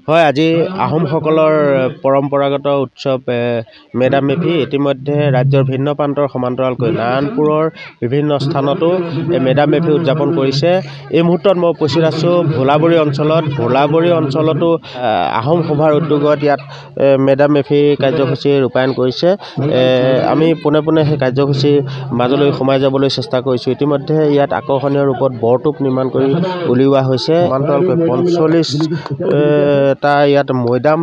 হয়, আজি আহোমসকলৰ পৰম্পৰাগত উৎসৱ মেডাম মেফি ইতিমধ্যে ৰাজ্যৰ ভিন্ন প্ৰান্তৰ সমান্তৰালকৈ নাৰায়ণপুৰৰ বিভিন্ন স্থানতো মেডাম মেফি উদযাপন কৰিছে। এই মুহূৰ্তত মই উপস্থিত আছোঁ ভোলাবৰী অঞ্চলত। ভোলাবৰী অঞ্চলতো আহোম সভাৰ উদ্যোগত ইয়াত মেডাম মেফি কাৰ্যসূচী ৰূপায়ণ কৰিছে। আমি পোনে পোনে সেই কাৰ্যসূচীৰ মাজলৈ সোমাই যাবলৈ চেষ্টা কৰিছোঁ। ইতিমধ্যে ইয়াত আকৰ্ষণীয় ৰূপত বৰটোপ নিৰ্মাণ কৰি উলিওৱা হৈছে। সমান্তৰালকৈ 45টা ইয়াত মৈদাম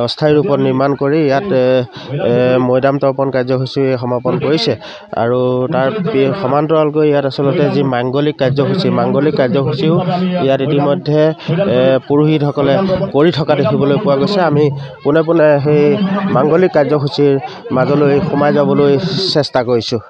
অস্থায়ী ৰূপত নিৰ্মাণ কৰি ইয়াত মৈদাম তৰ্পণ কাৰ্যসূচী সমাপন কৰিছে। আৰু তাৰ সমান্তৰালকৈ ইয়াত আচলতে যি মাংগলিক কাৰ্যসূচীও ইয়াত ইতিমধ্যে পুৰোহিতসকলে কৰি থকা দেখিবলৈ পোৱা গৈছে। আমি পোনে পোনে সেই মাংগলিক কাৰ্যসূচীৰ মাজলৈ সোমাই যাবলৈ চেষ্টা কৰিছোঁ।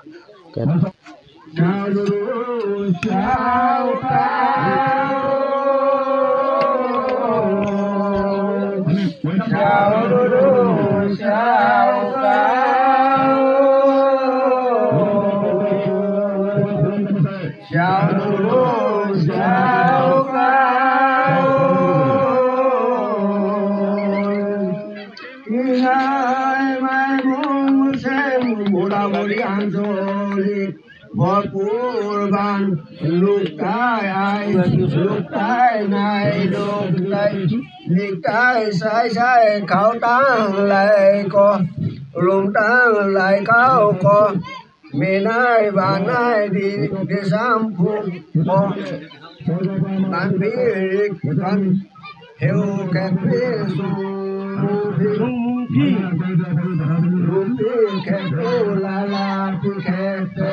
ভরপুরবান লুকায় আই লুকায় নাই লুকাই লিকাই সাই সাই খাও টাং লাই ক রুম টাং লাই খাও ক মেনাই বানাই দি দেশাম ফুক কান বিক কান হেউ কেতে সুমুখি রুপি কেতে লালা কেতে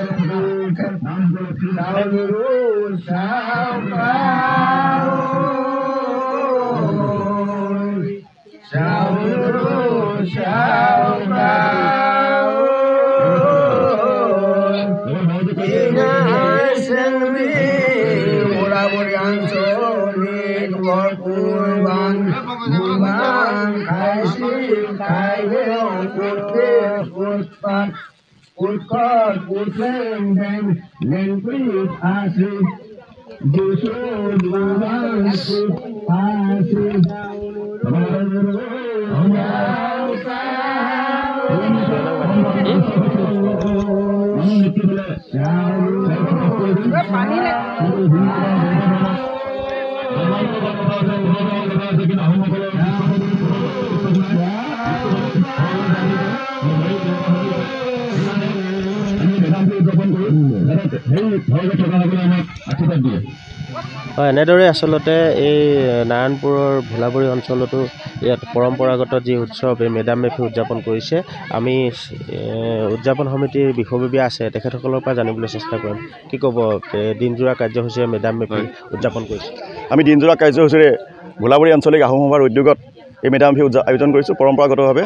Pulkar pulseng ben lengkrit asli jusud wawansu asli হয়, এনেদৰে আচলতে এই নাৰায়ণপুৰৰ ভোলাবৰী অঞ্চলতো ইয়াত পৰম্পৰাগত যি উৎসৱ এই মেডাম মেফি উদযাপন কৰিছে। আমি উদযাপন সমিতিৰ বিষয়ববীয়া আছে, তেখেতসকলৰ পৰা জানিবলৈ চেষ্টা কৰিম। কি ক'ব, দিনজোৰা কাৰ্যসূচীৰে মেডাম মেফি উদযাপন কৰিছে? আমি দিনজোৰা কাৰ্যসূচীৰে ভোলাবৰী আঞ্চলিক আহোম সভাৰ উদ্যোগত এই মেডাম মেফি আয়োজন কৰিছোঁ পৰম্পৰাগতভাৱে।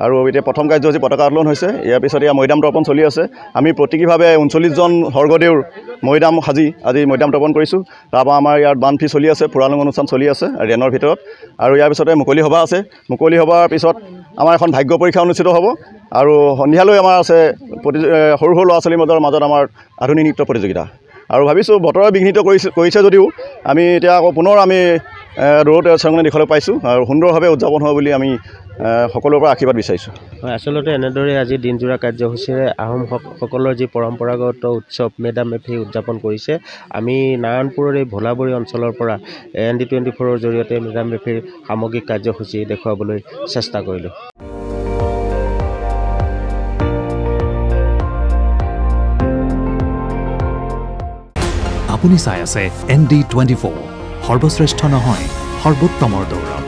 আৰু এতিয়া প্ৰথম কাৰ্যসূচী পতাকা উত্তোলন হৈছে। ইয়াৰ পিছত ইয়াৰ মৈদাম তৰ্পণ চলি আছে। আমি প্ৰতীকীভাৱে 39জন স্বৰ্গদেউৰ মৈদাম সাজি আজি মৈদাম তৰ্পণ কৰিছোঁ। তাৰপৰা আমাৰ ইয়াত বানফি চলি আছে, ফুৰালুং অনুষ্ঠান চলি আছে ৰেনৰ ভিতৰত। আৰু ইয়াৰ পিছতে মুকলি সভা আছে। মুকলি সভাৰ পিছত আমাৰ এখন ভাগ্য পৰীক্ষা অনুষ্ঠিত হ'ব। আৰু সন্ধিয়ালৈ আমাৰ আছে সৰু সৰু ল'ৰা ছোৱালীৰ মাজত আমাৰ আধুনিক নৃত্য প্ৰতিযোগিতা। আৰু ভাবিছোঁ বতৰে বিঘ্নিত কৰিছে যদিও আমি এতিয়া আকৌ পুনৰ আমি দৌৰতে চেৰেঙনি দিশলৈ পাইছোঁ আৰু সুন্দৰভাৱে উদযাপন হ'ব বুলি আমি সকলোৰে পৰা আশীৰ্বাদ বিচাৰিছোঁ। হয়, আচলতে এনেদৰে আজি দিনজোৰা কাৰ্যসূচীৰে আহোমসকলৰ যি পৰম্পৰাগত উৎসৱ মেডাম মেফি উদযাপন কৰিছে। আমি নাৰায়ণপুৰৰ এই ভোলাবৰী অঞ্চলৰ পৰা ND24ৰ জৰিয়তে মেডাম মেফিৰ সামগ্ৰিক কাৰ্যসূচী দেখুৱাবলৈ চেষ্টা কৰিলোঁ। আপুনি চাই আছে ND24 সৰ্বশ্ৰেষ্ঠ নহয় সৰ্বোত্তমৰ দৌৰত।